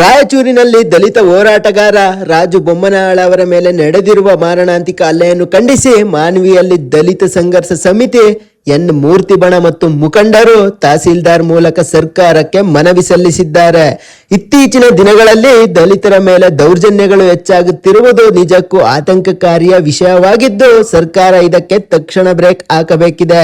ರಾಯಚೂರಿನಲ್ಲಿ ದಲಿತ ಹೋರಾಟಗಾರ ರಾಜು ಬೊಮ್ಮನಾಳ ಅವರ ಮೇಲೆ ನಡೆದಿರುವ ಮಾರಣಾಂತಿಕ ಹಲ್ಲೆಯನ್ನು ಖಂಡಿಸಿ ಮಾನ್ವಿಯಲ್ಲಿ ದಲಿತ ಸಂಘರ್ಷ ಸಮಿತಿ ಎನ್ ಮೂರ್ತಿ ಬಣ ಮತ್ತು ಮುಖಂಡರು ತಹಸೀಲ್ದಾರ್ ಮೂಲಕ ಸರ್ಕಾರಕ್ಕೆ ಮನವಿ ಸಲ್ಲಿಸಿದ್ದಾರೆ. ಇತ್ತೀಚಿನ ದಿನಗಳಲ್ಲಿ ದಲಿತರ ಮೇಲೆ ದೌರ್ಜನ್ಯಗಳು ಹೆಚ್ಚಾಗುತ್ತಿರುವುದು ನಿಜಕ್ಕೂ ಆತಂಕಕಾರಿಯ ವಿಷಯವಾಗಿದ್ದು ಸರ್ಕಾರ ಇದಕ್ಕೆ ತಕ್ಷಣ ಬ್ರೇಕ್ ಹಾಕಬೇಕಿದೆ.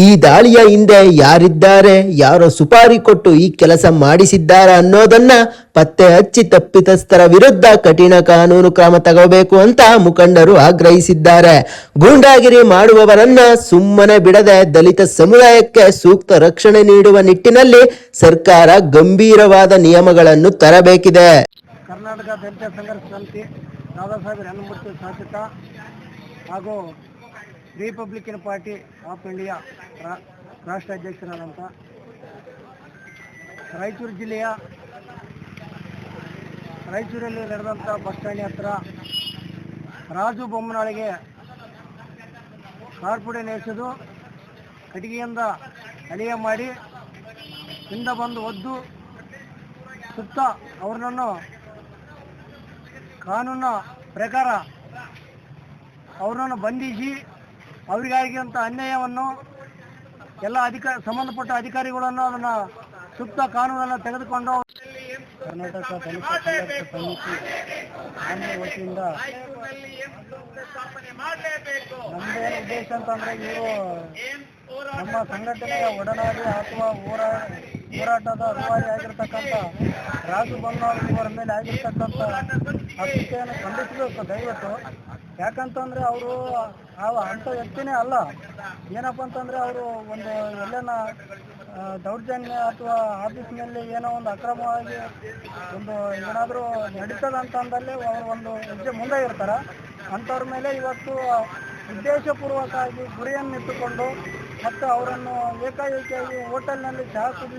ಈ ದಾಳಿಯ ಹಿಂದೆ ಯಾರಿದ್ದಾರೆ, ಯಾರೋ ಸುಪಾರಿ ಕೊಟ್ಟು ಈ ಕೆಲಸ ಮಾಡಿಸಿದ್ದಾರೆ ಅನ್ನೋದನ್ನ ಪತ್ತೆ ಹಚ್ಚಿ ತಪ್ಪಿತಸ್ಥರ ವಿರುದ್ಧ ಕಠಿಣ ಕಾನೂನು ಕ್ರಮ ತಗೋಬೇಕು ಅಂತ ಮುಖಂಡರು ಆಗ್ರಹಿಸಿದ್ದಾರೆ. ಗೂಂಡಾಗಿರಿ ಮಾಡುವವರನ್ನ ಸುಮ್ಮನೆ ಬಿಡದೆ ದಲಿತ ಸಮುದಾಯಕ್ಕೆ ಸೂಕ್ತ ರಕ್ಷಣೆ ನೀಡುವ ನಿಟ್ಟಿನಲ್ಲಿ ಸರ್ಕಾರ ಗಂಭೀರವಾದ ನಿಯಮಗಳನ್ನು ತರಬೇಕಿದೆ. ಕರ್ನಾಟಕ ದಲಿತ ಸಂಘರ್ಷ ಸಮಿತಿ ದಾದಾ ಸಾಹೇಬ್ ರಣಮೂರ್ತಿ ಶಾಸಕ ಹಾಗೂ ರಿಪಬ್ಲಿಕನ್ ಪಾರ್ಟಿ ಆಫ್ ಇಂಡಿಯಾ ರಾಷ್ಟ್ರ ಅಧ್ಯಕ್ಷರಾದಂಥ ರಾಯಚೂರು ಜಿಲ್ಲೆಯ ರಾಯಚೂರಲ್ಲಿ ನಡೆದಂಥ ಬಸ್ ಸ್ಟ್ಯಾಂಡ್ ಹತ್ರ ರಾಜು ಬೊಮ್ಮನಾಳಿಗೆ ಕಾರ್ಪುಡೆ ನೇಸೋದು, ಕಟ್ಟಿಗೆಯಿಂದ ಅಲಿಯ ಮಾಡಿ ಹಿಂದೆ ಬಂದು ಒದ್ದು ಸುತ್ತ ಅವ್ರನ್ನು ಕಾನೂನಿನ ಪ್ರಕಾರ ಅವ್ರನ್ನು ಬಂಧಿಸಿ ಅವರಿಗಾಗಿರುವಂಥ ಅನ್ಯಾಯವನ್ನು ಎಲ್ಲ ಸಂಬಂಧಪಟ್ಟ ಅಧಿಕಾರಿಗಳನ್ನು ಅದನ್ನು ಸೂಕ್ತ ಕಾನೂನನ್ನು ತೆಗೆದುಕೊಂಡು ಕರ್ನಾಟಕ ದಲಿತ ಸಂಘರ್ಷ ಸಮಿತಿ ನಮ್ಮ ವತಿಯಿಂದ ನಮ್ಮದೇನು ಉದ್ದೇಶ ಅಂತಂದರೆ ಇವರು ನಮ್ಮ ಸಂಘಟನೆಯ ಒಡನಾಡಿ ಅಥವಾ ಹೋರಾಟದ ರೂವಾರಿ ಆಗಿರ್ತಕ್ಕಂಥ ರಾಜು ಬೊಮ್ಮನಾಳ ಇವರ ಮೇಲೆ ಆಗಿರ್ತಕ್ಕಂಥ ಹತ್ಯೆಯನ್ನು ಖಂಡಿಸಬೇಕು ದಯವಿಟ್ಟು. ಯಾಕಂತಂದರೆ ಅವರು ಅಂಥ ವ್ಯಕ್ತಿನೇ ಅಲ್ಲ. ಏನಪ್ಪ ಅಂತಂದರೆ ಅವರು ಒಂದು ಎಲ್ಲೇನ ದೌರ್ಜನ್ಯ ಅಥವಾ ಆಫೀಸ್ನಲ್ಲಿ ಏನೋ ಒಂದು ಅಕ್ರಮವಾಗಿ ಒಂದು ಏನಾದರೂ ನಡೀತದಂತಂದಲ್ಲಿ ಅವರು ಒಂದು ಹೆಜ್ಜೆ ಮುಂದೆ ಇರ್ತಾರೆ. ಅಂಥವ್ರ ಮೇಲೆ ಇವತ್ತು ಉದ್ದೇಶಪೂರ್ವಕವಾಗಿ ಗುರಿಯನ್ನು ಇಟ್ಟುಕೊಂಡು ಮತ್ತು ಅವರನ್ನು ಏಕಾಏಕಿಯಾಗಿ ಹೋಟೆಲ್ನಲ್ಲಿ ಚಹಾ ಕುಡಿಲಿ